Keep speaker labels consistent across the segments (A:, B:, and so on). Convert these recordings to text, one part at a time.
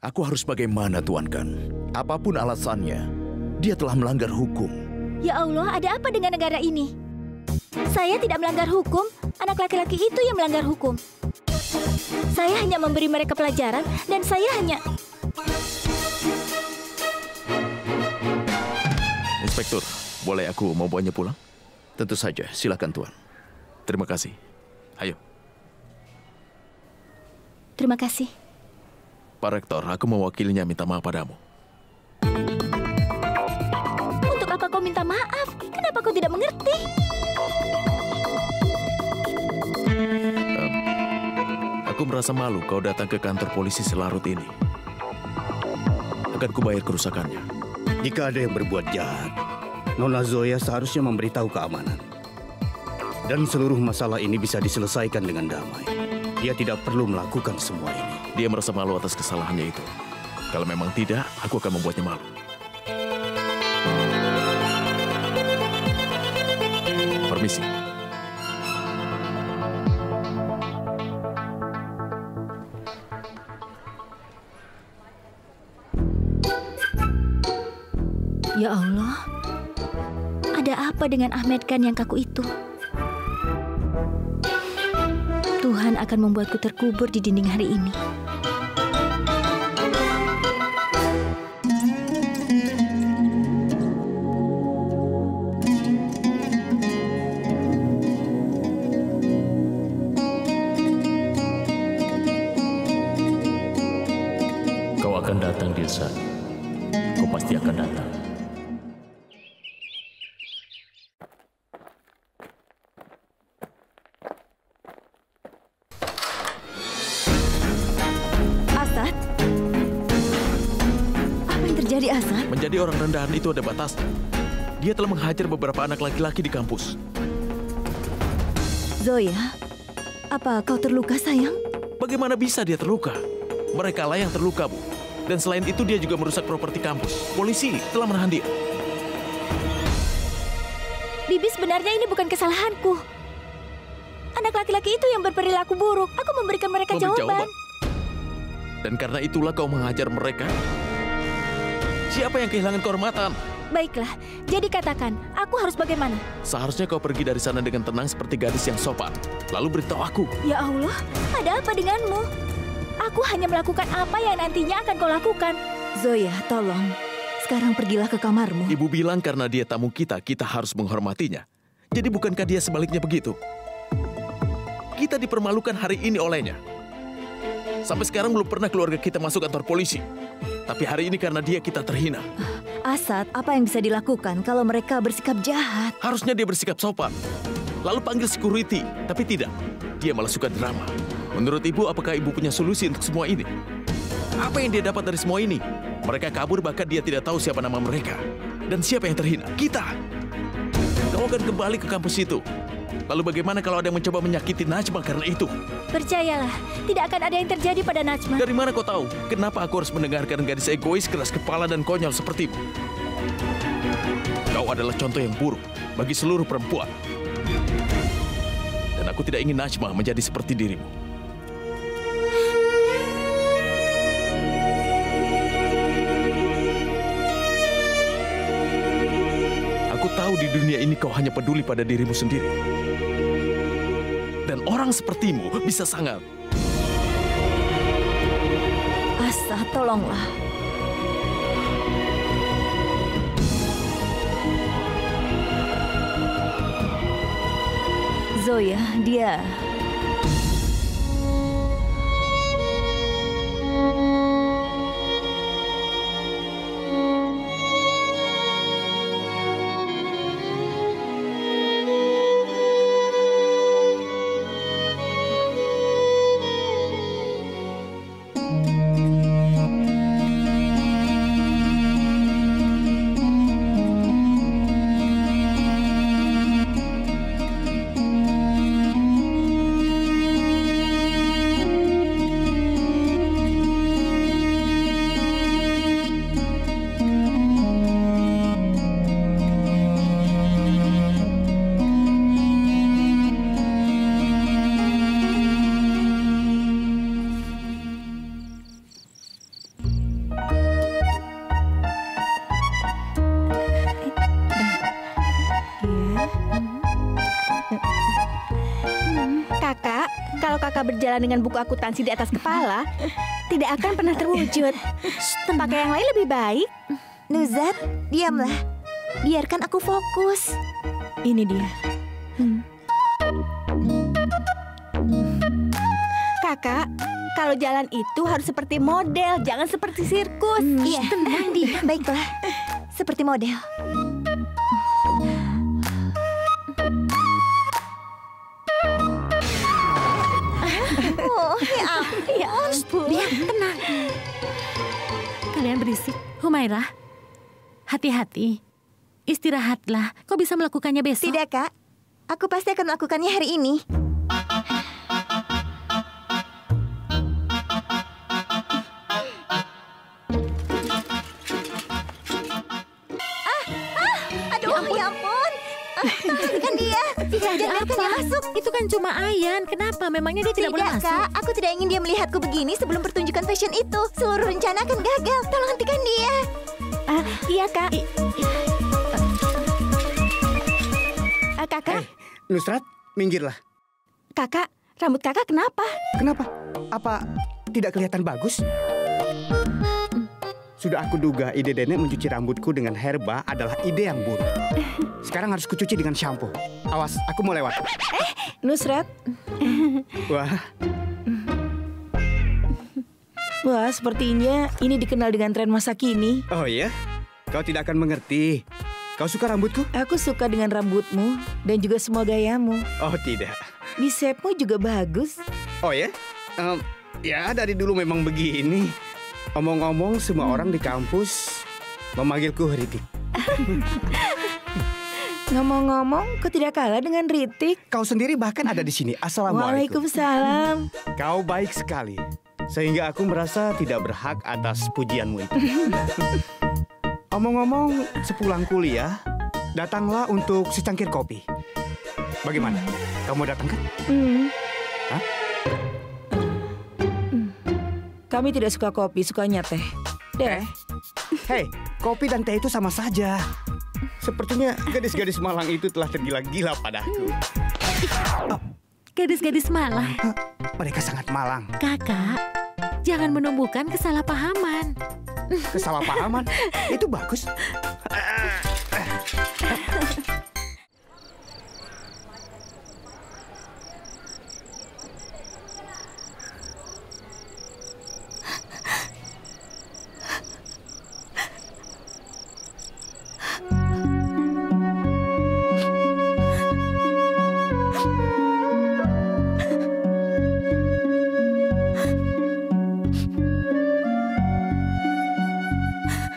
A: Aku harus bagaimana, Tuan Kan? Apapun alasannya, dia telah melanggar hukum.
B: Ya Allah, ada apa dengan negara ini? Saya tidak melanggar hukum. Anak laki-laki itu yang melanggar hukum. Saya hanya memberi mereka pelajaran dan saya hanya...
A: Inspektur, boleh aku membawanya pulang? Tentu saja, silakan Tuan. Terima kasih. Ayo.
B: Terima kasih.
A: Pak Rektor, aku mewakilinya minta maaf padamu.
B: Untuk apa kau minta maaf? Kenapa kau tidak mengerti?
A: Aku merasa malu kau datang ke kantor polisi selarut ini. Akan kubayar kerusakannya.
C: Jika ada yang berbuat jahat, Nona Zoya seharusnya memberitahu keamanan. Dan seluruh masalah ini bisa diselesaikan dengan damai. Dia tidak perlu melakukan semua ini.
A: Dia merasa malu atas kesalahannya itu. Kalau memang tidak, aku akan membuatnya malu. Permisi.
B: Ya Allah, ada apa dengan Ahmed Khan yang kaku itu? Tuhan akan membuatku terkubur di dinding hari ini.
D: Kau akan datang, Dilsa. Kau pasti akan datang.
A: Menjadi orang rendahan itu ada batasnya. Dia telah menghajar beberapa anak laki-laki di kampus.
B: Zoya, apa kau terluka, sayang?
A: Bagaimana bisa dia terluka? Mereka lah yang terluka, Bu. Dan selain itu dia juga merusak properti kampus. Polisi telah menahan dia.
B: Bibi, sebenarnya ini bukan kesalahanku. Anak laki-laki itu yang berperilaku buruk. Aku memberikan mereka jawaban.
A: Dan karena itulah kau menghajar mereka? Siapa yang kehilangan kehormatan?
B: Baiklah, jadi katakan, aku harus bagaimana?
A: Seharusnya kau pergi dari sana dengan tenang seperti gadis yang sopan. Lalu beritahu aku.
B: Ya Allah, ada apa denganmu? Aku hanya melakukan apa yang nantinya akan kau lakukan. Zoya, tolong. Sekarang pergilah ke kamarmu.
A: Ibu bilang karena dia tamu kita, kita harus menghormatinya. Jadi bukankah dia sebaliknya begitu? Kita dipermalukan hari ini olehnya. Sampai sekarang belum pernah keluarga kita masuk kantor polisi. Tapi hari ini karena dia kita terhina.
B: Asad, apa yang bisa dilakukan kalau mereka bersikap jahat?
A: Harusnya dia bersikap sopan. Lalu panggil security, tapi tidak. Dia malah suka drama. Menurut ibu, apakah ibu punya solusi untuk semua ini? Apa yang dia dapat dari semua ini? Mereka kabur bahkan dia tidak tahu siapa nama mereka. Dan siapa yang terhina? Kita! Kau akan kembali ke kampus itu. Lalu bagaimana kalau ada yang mencoba menyakiti Najma karena itu?
B: Percayalah, tidak akan ada yang terjadi pada Najma.
A: Dari mana kau tahu? Kenapa aku harus mendengarkan gadis egois, keras kepala, dan konyol sepertimu? Kau adalah contoh yang buruk bagi seluruh perempuan. Dan aku tidak ingin Najma menjadi seperti dirimu. Aku tahu di dunia ini kau hanya peduli pada dirimu sendiri. Dan orang sepertimu bisa sangat.
B: Asa, tolonglah. Zoya, dia...
E: Kakak berjalan dengan buku akuntansi di atas kepala, tidak akan pernah terwujud. Pakai yang lain lebih baik.
B: Nuzat, diamlah. Biarkan aku fokus.
E: Ini dia. Kakak, kalau jalan itu harus seperti model, jangan seperti sirkus.
B: Iya, tenang dia. Baiklah, seperti model. Oh, ya ampun.
F: Diam, tenang. Kalian berisik. Humairah, hati-hati. Istirahatlah. Kau bisa melakukannya besok.
B: Tidak, Kak. Aku pasti akan melakukannya hari ini. Aduh, ya ampun. Hentikan dia. Jangan biarkan dia masuk.
F: Itu kan cuma Ayan. Kenapa? Memangnya dia tidak boleh
B: Tidak,
F: masuk?
B: Kak. Aku tidak ingin dia melihatku begini sebelum pertunjukan fashion itu. Seluruh rencana akan gagal. Tolong hentikan dia.
E: Iya, Kak. Kakak,
C: Nusrat, minggirlah.
E: kakak, rambut kakak kenapa?
C: Kenapa? Apa tidak kelihatan bagus? Sudah aku duga ide Nenek mencuci rambutku dengan herba adalah ide yang buruk. Sekarang harus kucuci dengan shampoo. Awas, aku mau lewat.
E: Nusrat. Wah, sepertinya ini dikenal dengan tren masa kini.
C: Oh iya? Kau tidak akan mengerti. Kau suka rambutku?
E: Aku suka dengan rambutmu dan juga semua gayamu.
C: Oh tidak.
E: Bisepmu juga bagus.
C: Oh ya? Ya dari dulu memang begini. Omong-omong semua orang di kampus memanggilku Ritik.
E: Ngomong-ngomong, kau tidak kalah dengan Ritik.
C: Kau sendiri bahkan ada di sini. Assalamualaikum.
E: Waalaikumsalam.
C: Kau baik sekali. Sehingga aku merasa tidak berhak atas pujianmu itu. Omong-omong, sepulang kuliah, datanglah untuk secangkir kopi. Bagaimana? Kamu mau datang kan? Hah?
E: Kami tidak suka kopi, sukanya teh. Deh.
C: Hei, kopi dan teh itu sama saja. Sepertinya gadis-gadis Malang itu telah tergila-gila padaku.
F: Gadis-gadis Malang.
C: Mereka sangat malang.
F: Kakak, jangan menumbuhkan kesalahpahaman.
C: Kesalahpahaman? Itu bagus.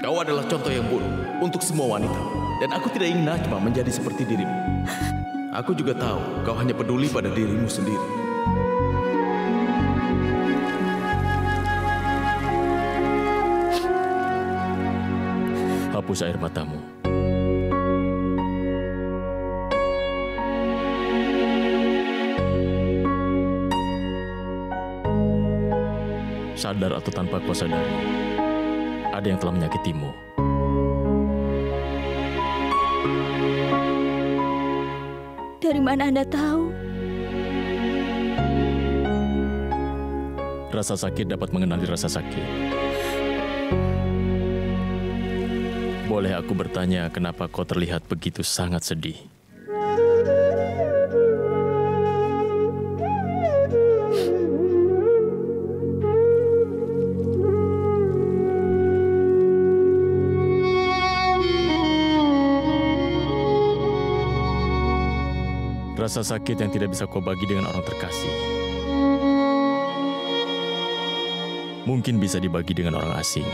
A: Kau adalah contoh yang buruk untuk semua wanita. Dan aku tidak ingin Najma menjadi seperti dirimu. Aku juga tahu kau hanya peduli pada dirimu sendiri.
D: Hapus air matamu. Sadar atau tanpa kau sadari, ada yang telah menyakitimu.
E: Dari mana Anda tahu?
D: Rasa sakit dapat mengenali rasa sakit. Boleh aku bertanya kenapa kau terlihat begitu sangat sedih? Rasa sakit yang tidak bisa kau bagi dengan orang terkasih. Mungkin bisa dibagi dengan orang asing.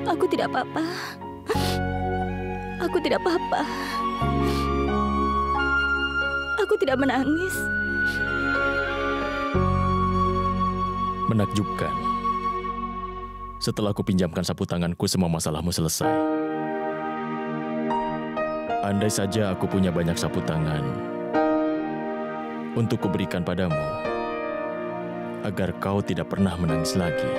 B: Aku tidak apa-apa. Aku tidak apa-apa. Aku tidak menangis.
D: Menakjubkan. Setelah aku pinjamkan sapu tanganku, semua masalahmu selesai. Andai saja aku punya banyak sapu tangan untuk kuberikan padamu, agar kau tidak pernah menangis lagi.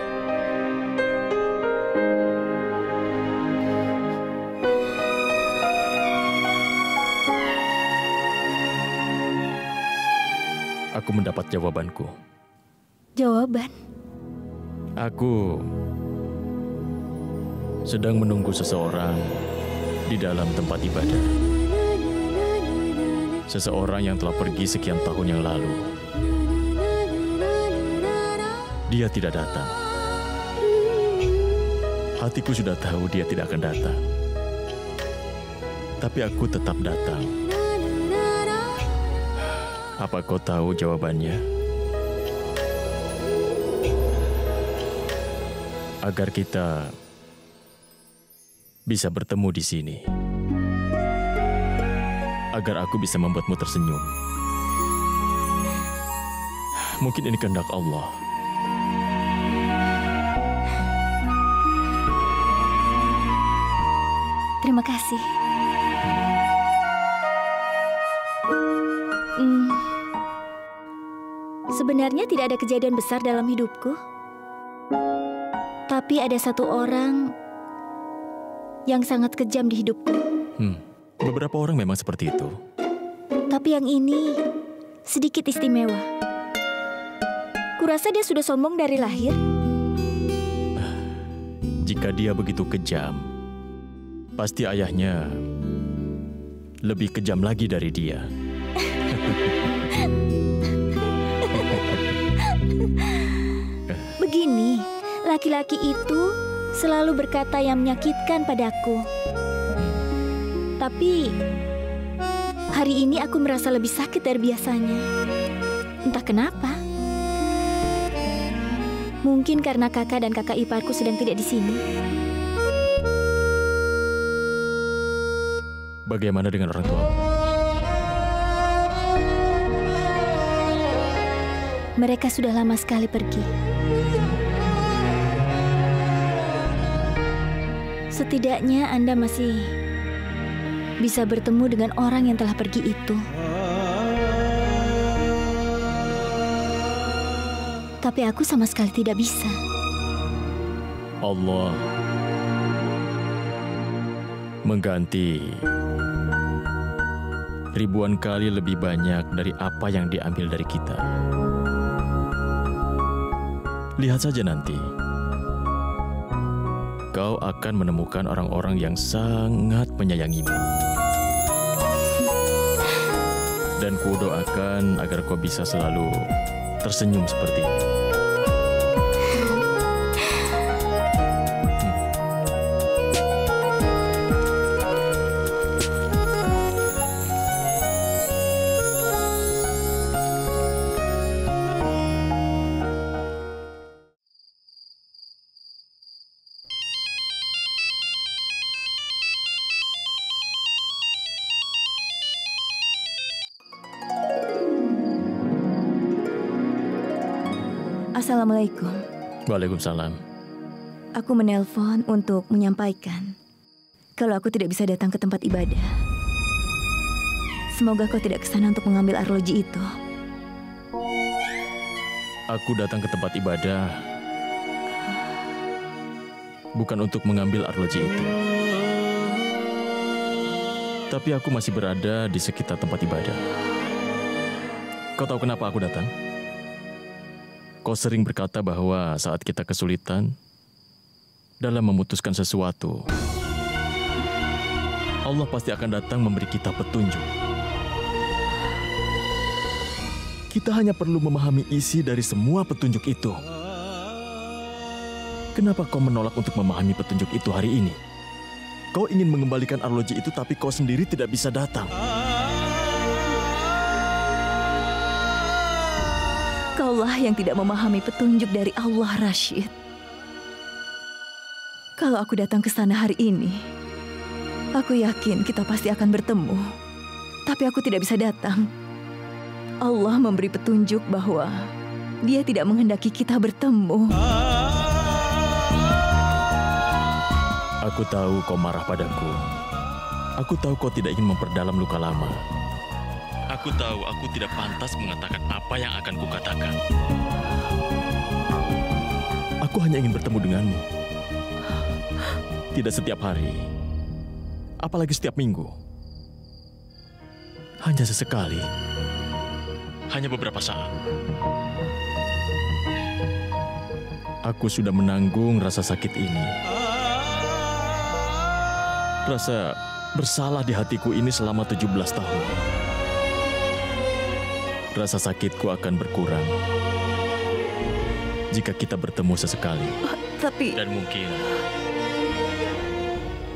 D: Aku mendapat jawabanku.
B: Jawaban?
D: Aku sedang menunggu seseorang di dalam tempat ibadah. Seseorang yang telah pergi sekian tahun yang lalu. Dia tidak datang. Hatiku sudah tahu dia tidak akan datang. Tapi aku tetap datang. Apa kau tahu jawabannya? Agar kita bisa bertemu di sini. Agar aku bisa membuatmu tersenyum. Mungkin ini kehendak Allah.
B: Terima kasih. Sebenarnya tidak ada kejadian besar dalam hidupku. Tapi ada satu orang yang sangat kejam di hidupku.
D: Beberapa orang memang seperti itu.
B: Tapi yang ini sedikit istimewa. Kurasa dia sudah sombong dari lahir.
D: Jika dia begitu kejam, pasti ayahnya lebih kejam lagi dari dia.
B: Begini, laki-laki itu selalu berkata yang menyakitkan padaku. Tapi hari ini aku merasa lebih sakit dari biasanya. Entah kenapa. Mungkin karena kakak dan kakak iparku sedang tidak di sini.
D: Bagaimana dengan orang tua?
B: Mereka sudah lama sekali pergi. Setidaknya Anda masih bisa bertemu dengan orang yang telah pergi itu. Tapi aku sama sekali tidak bisa.
D: Allah mengganti ribuan kali lebih banyak dari apa yang diambil dari kita. Lihat saja nanti. Kau akan menemukan orang-orang yang sangat menyayangimu. Dan kudoakan agar kau bisa selalu tersenyum seperti ini.
B: Assalamualaikum.
D: Waalaikumsalam.
B: Aku menelpon untuk menyampaikan kalau aku tidak bisa datang ke tempat ibadah. Semoga kau tidak ke sana untuk mengambil arloji itu.
D: Aku datang ke tempat ibadah bukan untuk mengambil arloji itu. Tapi aku masih berada di sekitar tempat ibadah. Kau tahu kenapa aku datang? Kau sering berkata bahwa saat kita kesulitan dalam memutuskan sesuatu, Allah pasti akan datang memberi kita petunjuk. Kita hanya perlu memahami isi dari semua petunjuk itu. Kenapa kau menolak untuk memahami petunjuk itu hari ini? Kau ingin mengembalikan arloji itu, tapi kau sendiri tidak bisa datang.
B: Kaulah yang tidak memahami petunjuk dari Allah, Rashid. Kalau aku datang ke sana hari ini, aku yakin kita pasti akan bertemu. Tapi aku tidak bisa datang. Allah memberi petunjuk bahwa Dia tidak menghendaki kita bertemu.
D: Aku tahu kau marah padaku. Aku tahu kau tidak ingin memperdalam luka lama. Aku tahu aku tidak pantas mengatakan apa yang akan kukatakan. Aku hanya ingin bertemu denganmu. Tidak setiap hari, apalagi setiap minggu. Hanya sesekali. Hanya beberapa saat. Aku sudah menanggung rasa sakit ini. Rasa bersalah di hatiku ini selama 17 tahun. Rasa sakitku akan berkurang jika kita bertemu sesekali.
B: Tapi...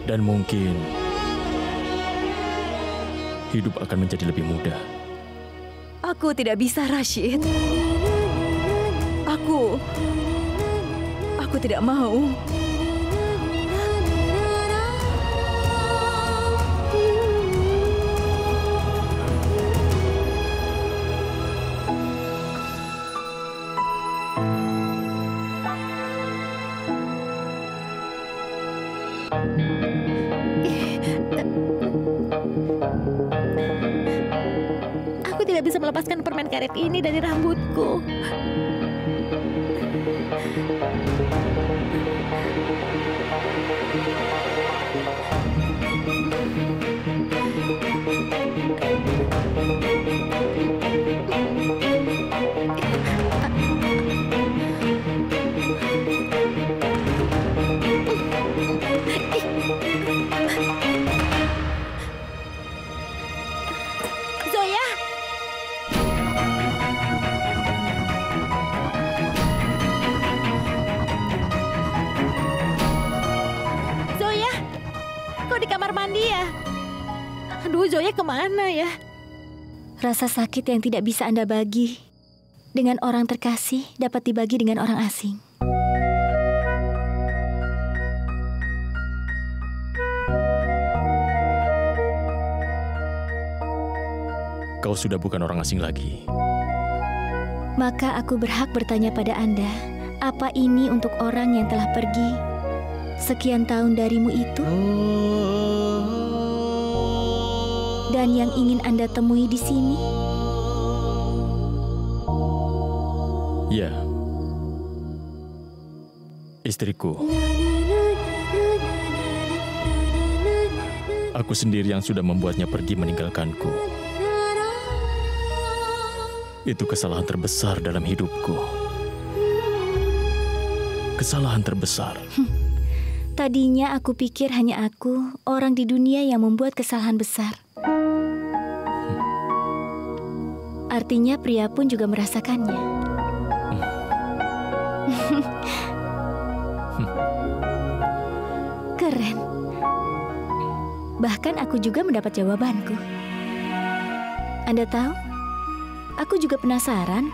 D: Dan mungkin hidup akan menjadi lebih mudah.
B: Aku tidak bisa, Rashid. Aku tidak mau.
F: Aku tidak bisa melepaskan permen karet ini dari rambutku. Zoya! Zoya! Kau di kamar mandi ya? Aduh, Zoya kemana ya?
E: Rasa sakit yang tidak bisa Anda bagi dengan orang terkasih dapat dibagi dengan orang asing.
D: Kau sudah bukan orang asing lagi.
E: Maka aku berhak bertanya pada Anda, apa ini untuk orang yang telah pergi sekian tahun darimu itu? Dan yang ingin Anda temui di sini?
D: Ya. Istriku. Aku sendiri yang sudah membuatnya pergi meninggalkanku. Itu kesalahan terbesar dalam hidupku. Kesalahan terbesar.
E: Tadinya aku pikir hanya aku, orang di dunia yang membuat kesalahan besar. Artinya pria pun juga merasakannya. Keren. Bahkan aku juga mendapat jawabanku. Anda tahu? Aku juga penasaran,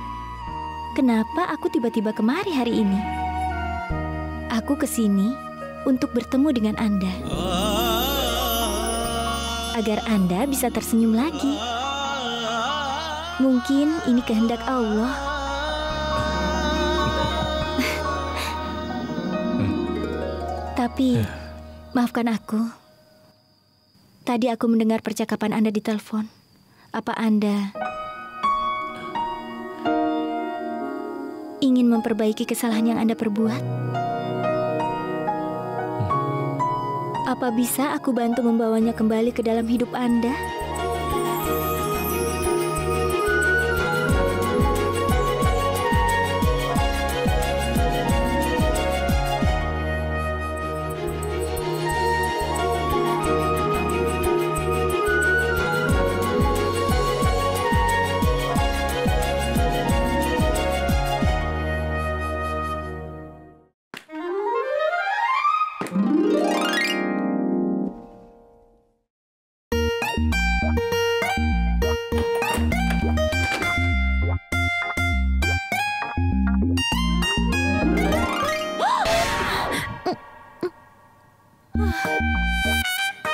E: kenapa aku tiba-tiba kemari hari ini. Aku kesini untuk bertemu dengan Anda. Agar Anda bisa tersenyum lagi. Mungkin ini kehendak Allah. Tapi, maafkan aku. Tadi aku mendengar percakapan Anda di telepon. Apa Anda ingin memperbaiki kesalahan yang Anda perbuat? Apa bisa aku bantu membawanya kembali ke dalam hidup Anda?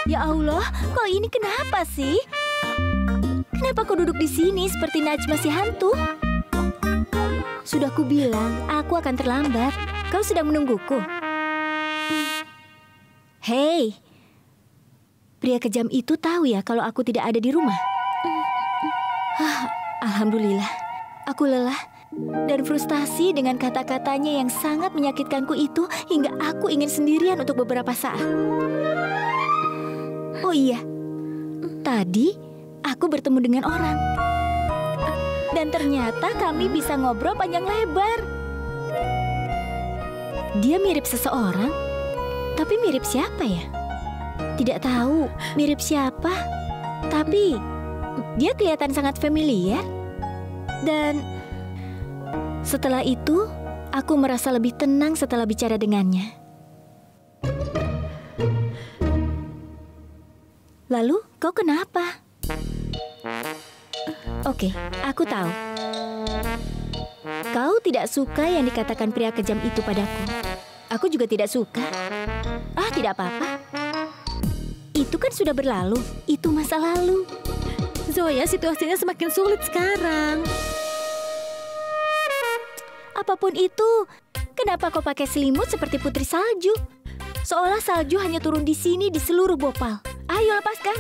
E: Ya Allah, kau ini kenapa sih? Kenapa kau duduk di sini seperti Najma si hantu? Sudah kubilang, aku akan terlambat. Kau sedang menungguku. Hei, pria kejam itu tahu ya kalau aku tidak ada di rumah. Alhamdulillah, aku lelah. Dan frustasi dengan kata-katanya yang sangat menyakitkanku itu hingga aku ingin sendirian untuk beberapa saat. Oh iya, tadi aku bertemu dengan orang. Dan ternyata kami bisa ngobrol panjang lebar. Dia mirip seseorang, tapi mirip siapa ya? Tidak tahu mirip siapa, tapi dia kelihatan sangat familiar. Dan setelah itu, aku merasa lebih tenang setelah bicara dengannya. Lalu, kau kenapa? Oke, aku tahu. Kau tidak suka yang dikatakan pria kejam itu padaku. Aku juga tidak suka. Ah, tidak apa-apa. Itu kan sudah berlalu. Itu masa lalu.
F: Zoya, situasinya semakin sulit sekarang.
E: Apapun itu, kenapa kau pakai selimut seperti putri salju? Seolah salju hanya turun di sini di seluruh Bhopal. Ayo lepaskan.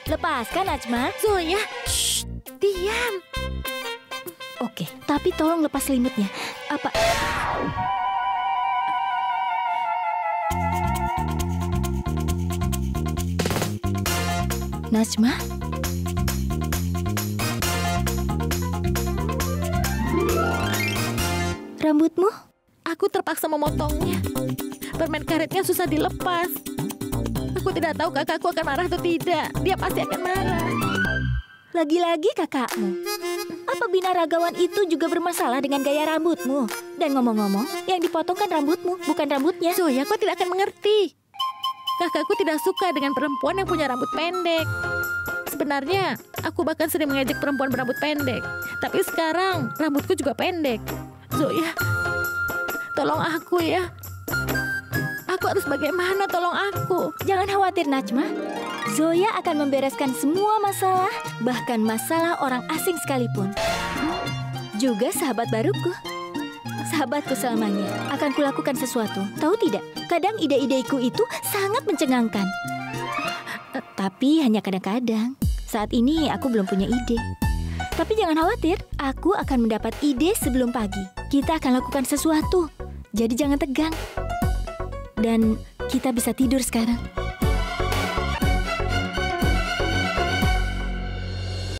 E: Lepaskan, Najma.
F: Zoya, shh, diam.
E: Oke, tapi tolong lepas selimutnya. Apa? Najma? Rambutmu?
F: Aku terpaksa memotongnya. Permen karetnya susah dilepas. Aku tidak tahu kakakku akan marah atau tidak. Dia pasti akan marah.
E: Lagi-lagi kakakmu. Apa binaragawan itu juga bermasalah dengan gaya rambutmu? Dan ngomong-ngomong, yang dipotong kan rambutmu, bukan rambutnya.
F: Zoya, kau tidak akan mengerti. Kakakku tidak suka dengan perempuan yang punya rambut pendek. Sebenarnya, aku bahkan sering mengejek perempuan berambut pendek. Tapi sekarang, rambutku juga pendek. Zoya, tolong aku ya. Aku harus bagaimana, tolong aku.
E: Jangan khawatir, Najma. Zoya akan membereskan semua masalah, bahkan masalah orang asing sekalipun. Juga sahabat baruku. Sahabatku selamanya. Akan kulakukan sesuatu. Tahu tidak? Kadang ide-ideku itu sangat mencengangkan. Tapi hanya kadang-kadang. Saat ini aku belum punya ide. Tapi jangan khawatir, aku akan mendapat ide sebelum pagi. Kita akan lakukan sesuatu. Jadi jangan tegang. Dan kita bisa tidur sekarang.